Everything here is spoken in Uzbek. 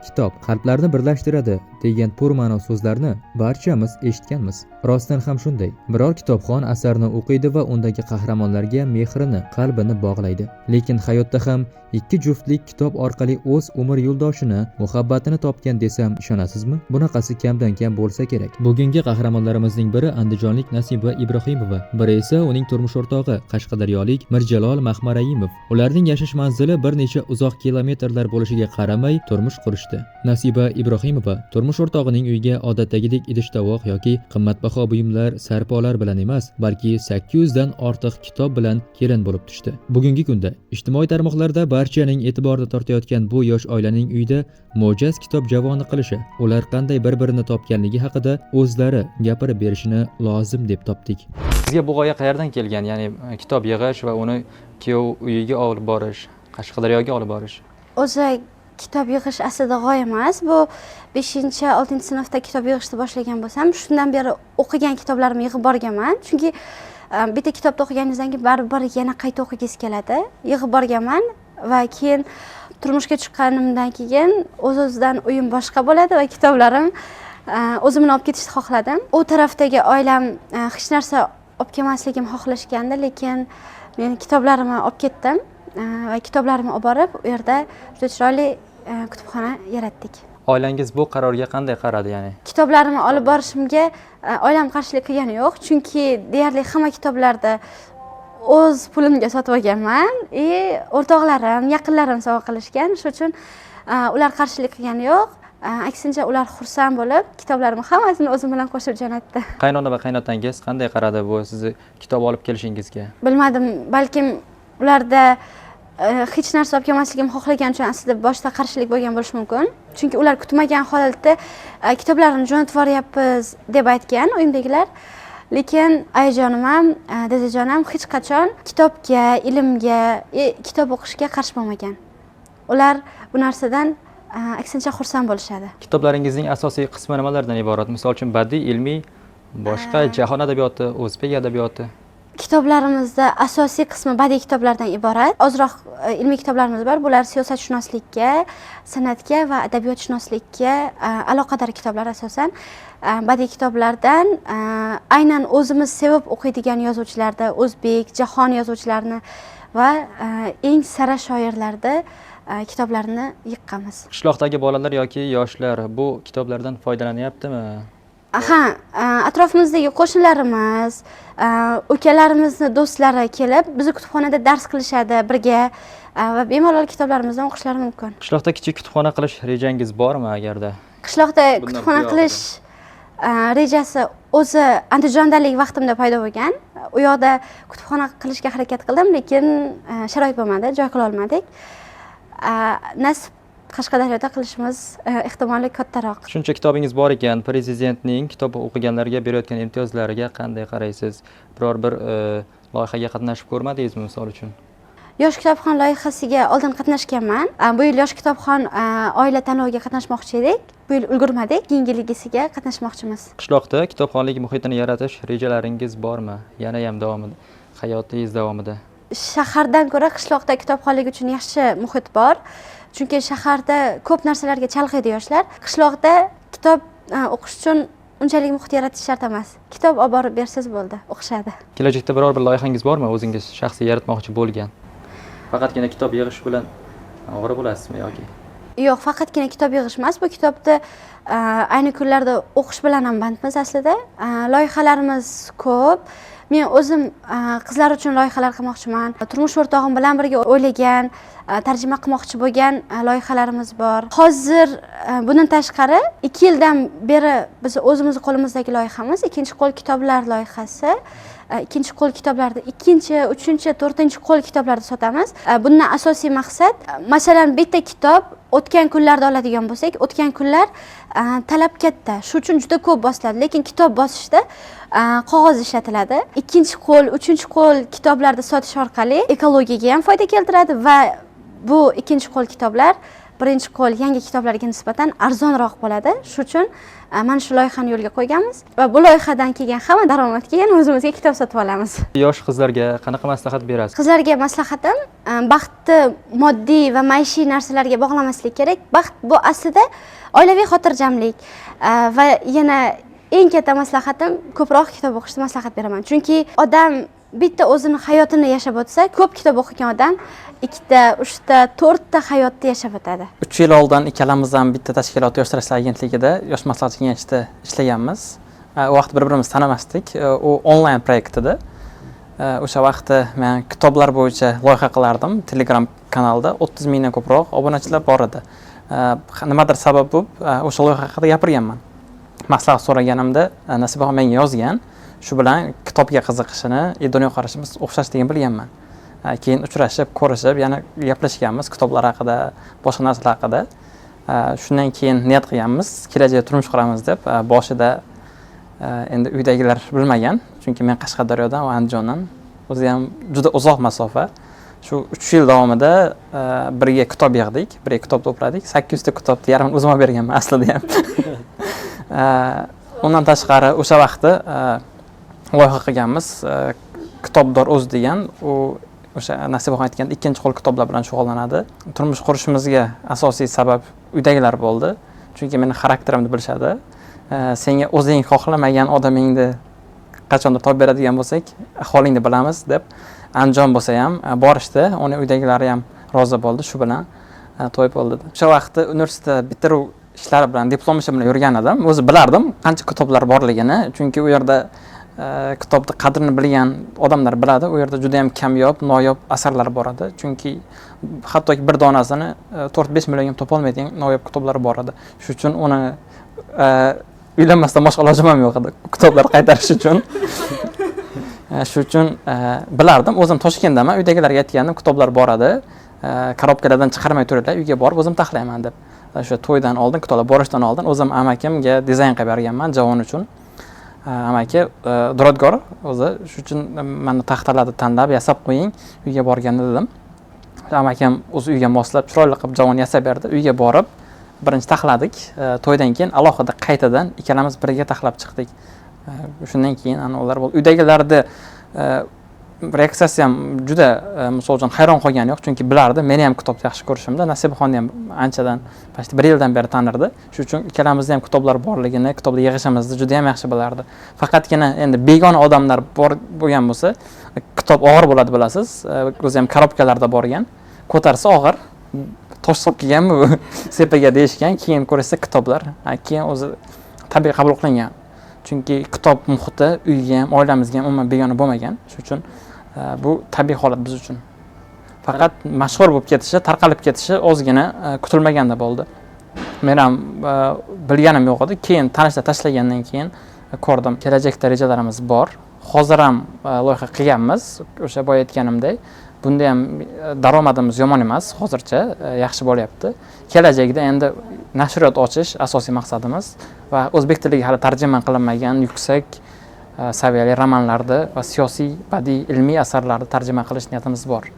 Kitob qalblarni birlashtiradi degan purma'no so'zlarni barchamiz eshitganmiz. Rostdan ham shunday. Biror kitobxon asarni o'qiydi va undagi qahramonlarga mehrini, qalbini bog'laydi. Lekin hayotda ham ikki juftlik kitob orqali o'z umr yo'ldoshini, muhabbatini topgan desam ishonasizmi? Bunaqasi kamdan kam bo'lsa kerak. Bugungi qahramonlarimizning biri andijonlik Nasiba Ibrohimova, biri esa uning turmush o'rtog'i qashqadaryolik Mirjalol Mahmarayimov. Ularning yashash manzili bir necha uzoq kilometrlar bo'lishiga qaramay turmush qurishdi. Nasiba Ibrohimova turmush o'rtog'ining uyiga odatdagidek idish-tovoq yoki qimmatbaho buyumlar, sarpolar bilan emas, balki 800 dan ortiq kitob bilan kelin bo'lib tushdi. Bugungi kunda ijtimoiy tarmoqlarda barchaning e'tiborini tortayotgan bu yosh oilaning uyida mo'jaz kitob javoni qilishi, ular qanday bir-birini topganligi haqida o'zlari gapirib berishini lozim deb topdik. Sizga bu g'oya qayerdan kelgan? Ya'ni kitob yig'ish va uni kuyov uyiga olib borish, Qashqadaryoga olib borish. O'zi kitob yig'ish aslida g'oya emas. Bu 5-6 sinfda kitob yig'ishni boshlagan bo'lsam, shundan beri o'qigan kitoblarimni yig'ib borganman. Chunki bitta kitobni o'qiganingizdan keyin baribir yana qayta o'qigingiz keladi. Yig'ib borganman va keyin turmushga chiqqanimdan keyin o'z-o'zidan uyim boshqa bo'ladi va kitoblarim o'zimni olib ketishni xohladim. U tarafdagi oilam hech narsa olib kelmasligimni xohlashgandi, lekin men kitoblarimni olib ketdim va kitoblarimni olib borib, u yerda juda chiroyli kutubxona yaratdik. Oilangiz bu qarorga qanday qaradi, ya'ni? Kitoblarimni olib borishimga oilam qarshilik qilgani yo'q, chunki deyarli hamma kitoblarni o'z pulimga sotib olganman. O'rtoqlarim, yaqinlarim sovg'a qilishgan. Shuning uchun ular qarshilik qilgani yo'q. Aksincha ular xursand bo'lib, kitoblarimni hammasini o'zim bilan qo'shib jo'natdi. Qaynona va qaynotangiz qanday qaradi bu sizni kitob olib kelishingizga? Bilmadim, balkim ularda hech narsa olib kelmasligimni xohlagan uchun aslida boshida qarshilik bo'lgan bo'lishi mumkin. Chunki ular kutmagan holatda kitoblarni jo'natib yuboryapmiz deb aytgan uyimdagilar. Lekin ayajonim ham, dadajonim hech qachon kitobga, ilmga, kitob o'qishga qarshi bo'lmagan. Ular bu narsadan aksincha xursand bo'lishadi. Kitoblaringizning asosiy qismi nimalardan iborat? Misol uchun badiiy, ilmiy, boshqa jahon adabiyoti, o'zbek adabiyoti. Kitoblarimizda asosiy qismi badiiy kitoblardan iborat. Ozroq ilmiy kitoblarimiz bor. Bular siyosatshunoslikka, san'atga va adabiyotshunoslikka aloqador kitoblar asosan. Badiiy kitoblardan aynan o'zimiz sevib o'qiydigan yozuvchilarda, o'zbek, jahon yozuvchilarini va eng sara shoirlarda kitoblarni yiqqanmiz. Qishloqdagi bolalar yoki yoshlar bu kitoblardan foydalanyaptimi? Atrofimizdagi qo'shnilarimiz, ukalarimizni do'stlari kelib, bizni kutubxonada dars qilishadi birga va bemalol kitoblarimizdan o'qishlari mumkin. Qishloqda kichik kutubxona qilish rejangiz bormi agarda? Qishloqda kutubxona qilish rejasi o'zi Andijondalik vaqtimda paydo bo'lgan. U yoqda kutubxona qilishga harakat qildim, lekin sharoit bo'lmadi, joy qila olmadik. Nasib Qashqadaryoda qilishimiz ehtimoli kattaroq. Shuncha kitobingiz bor ekan, prezidentning kitob o'qiganlarga berayotgan imtiyozlariga qanday qaraysiz? Biror bir loyihaga qatnashib ko'rmadingizmi, misol uchun? Yosh kitobxon loyihasiga oldin qatnashganman. Bu yil yosh kitobxon oila tanloviga qatnashmoqchi edik. Bu yil ulgurmadik. Keyingi yilgisiga qatnashmoqchimiz. Qishloqda kitobxonlik muhitini yaratish rejalaringiz bormi? Yana ham davomida, hayotingiz davomida. Shahardan ko'ra qishloqda kitobxonlik uchun yaxshi muhit bor. Chunki shaharda ko'p narsalarga chalg'iydi yoshlar. Qishloqda kitob o'qish uchun unchalik muhit yaratish shart emas. Kitob olib borib bersangiz bo'ldi, o'qishadi. Kelajakda biror bir loyihangiz bormi o'zingiz shaxsiy yaratmoqchi bo'lgan? Faqatgina kitob yig'ish bilan ovora bo'lasizmi yoki? Yo'q, faqatgina kitob yig'ish emas, bu kitobni ayni kunlarda o'qish bilan ham bandmiz aslida. Loyihalarimiz ko'p. Men o'zim qizlar uchun loyihalar qilmoqchiman. Turmush o'rtog'im bilan birga o'ylagan, tarjima qilmoqchi bo'lgan loyihalarimiz bor. Hozir bundan tashqari 2 yildan beri biz o'zimiz qo'limizdagi loyihamiz ikkinchi qo'l kitoblar loyihasi. Ikkinchi qo'l kitoblarni ikkinchi, uchinchi, to'rtinchi qo'l kitoblarni sotamiz. Bundan asosiy maqsad, masalan, bitta kitob o'tgan kunlarda oladigan bo'lsak, o'tgan kunlar talab katta. Shu uchun juda ko'p bosiladi, lekin kitob bosishda qog'oz ishlatiladi. Ikkinchi qo'l, uchinchi qo'l kitoblarni sotish orqali ekologiyaga ham foyda keltiradi va bu ikkinchi qo'l kitoblar birinchi qo'l yangi kitoblarga nisbatan arzonroq bo'ladi. Shuning uchun mana shu loyihani yo'lga qo'yganmiz va bu loyihadan kelgan hamma daromadga yana o'zimizga kitob sotib olamiz. Yosh qizlarga qanaqa maslahat berasiz? Qizlarga maslahatim baxtni moddiy va maishiy narsalarga bog'lamaslik kerak. Baxt bu aslida oilaviy xotirjamlik va yana eng katta maslahatim ko'proq kitob o'qishni maslahat beraman. Chunki odam bitta o'zini hayotini yashab o'tsa, ko'p kitob o'qigan odam 2ta, 3ta, 4ta hayotni yashab o'tadi. 3 yil oldin ikkalamiz ham bitta tashkilot Yoshlar ishlar agentligida yosh maslahatchi kengashida ishlaganmiz. U vaqt bir-birimizni tanimasdik. U onlayn proyekt edi. O'sha vaqtda men kitoblar bo'yicha loyiha qilardim. Telegram kanalda 30 mingdan ko'proq obunachilar bor edi. Nimadir sabab bo'lib o'sha loyiha haqida gapirganman. Maslahat so'raganimda Nasibaxon menga yozgan. Shu bilan kitobga qiziqishini, dunyo qarashimiz o'xshashligini bilganman. Keyin uchrashib, ko'rishib, yana gaplashganmiz kitoblar haqida, boshqa narsalar haqida. Shundan keyin niyat qilganmiz, kelajakda turmush quramiz deb. Boshida endi uydagilar bilmagan, chunki men Qashqadaryodan va Andijondan, o'zi ham juda uzoq masofa. Shu 3 yil davomida birga kitob yig'dik, birga kitob to'pladik. 800 ta kitobni yarmini o'zim olib berganman aslida ham. Undan tashqari o'sha vaqtda loyiha qilganmiz. Kitobdor.uz degan, u o'sha Nasibaxon aytgan ikkinchi qo'l kitoblar bilan shug'ullanadi. Turmush qurishimizga asosiy sabab uydagilar bo'ldi. Chunki meni xarakterimni bilishadi. Senga o'zing xohlamagan odamingni qachondir topib beradigan bo'lsak, ahvolingni bilamiz deb Andijon bo'lsa ham borishdi. Uni uydagilari ham rozi bo'ldi. Shu bilan to'y bo'ldi. O'sha vaqtda universitet bitiruv ishlari bilan, diplom ishi bilan yurgan edim. O'zi bilardim qancha kitoblar borligini, chunki u yerda kitobni qadrini bilgan odamlar biladi. U yerda juda ham kamyob, noyob asarlar bor edi. Chunki hattoki bir donasini 4-5 millionga topa olmaydigan noyob kitoblar bor edi. Shuning uchun uni uylanmasdan boshqa ilojim ham yo'q edi kitoblar qaytarish uchun. Shuning uchun bilardim. O'zim Toshkentdaman, uydagilarga aytgandim, kitoblar bor edi. Korobkalardan chiqarmay turinglar, uyga borib o'zim taxlayman deb. O'sha to'ydan oldin, kitoblar borishdan oldin o'zim amakimga dizayn qilib berganman javon uchun. Amaki duradgor o'zi, shuning uchun meni taxtalarni tanlab, yasab qo'ying, uyga borganda dedim. Amakim o'zi uyga moslab, chiroyli qilib javon yasab berdi. Uyga borib, birinchi taxladik. To'ydan keyin alohida qaytadan ikkalamiz birga taxlab chiqdik. Shundan keyin ular bo'ldi. Uydagilarda reaksiyasi ham juda, misol uchun hayron qolgani yo'q, chunki bilardi meni ham kitobni yaxshi ko'rishimda. Nasibaxonni ham anchadan, pasti 1 yildan beri tanirdi. Shuning uchun ikkalamizni ham kitoblar borligini, kitobda yig'ishimizni juda ham yaxshi bilardi. Faqatgina endi begona odamlar bor bo'lgan bo'lsa, kitob og'ir bo'ladi bilasiz. O'zi ham korobkalarda borgan. Ko'tarsa og'ir. Tosh so'kkanmi, sepaga deyishgan, keyin ko'rsa kitoblar. Keyin o'zi tabiiy qabul qilingan. Chunki kitob muhiti uyga ham, oilamizga ham umuman begona bo'lmagan. Shuning uchun bu tabiiy holat biz uchun. Faqat mashhur bo'lib ketishi, tarqalib ketishi ozgina kutilmaganda bo'ldi. Men ham bilganim yo'q edi. Keyin tanishda tashlagandan keyin ko'rdim. Kelajakda rejalarimiz bor. Hozir ham loyiha qilganmiz. O'sha boya aytganimdek, bunda ham daromadimiz yomon emas, hozircha yaxshi bo'lyapti. Kelajakda endi nashriyot ochish asosiy maqsadimiz va o'zbek tiliga hali tarjima qilinmagan yuksak saviyali romanlarni va siyosiy, badiiy, ilmiy asarlarni tarjima qilish niyatimiz bor.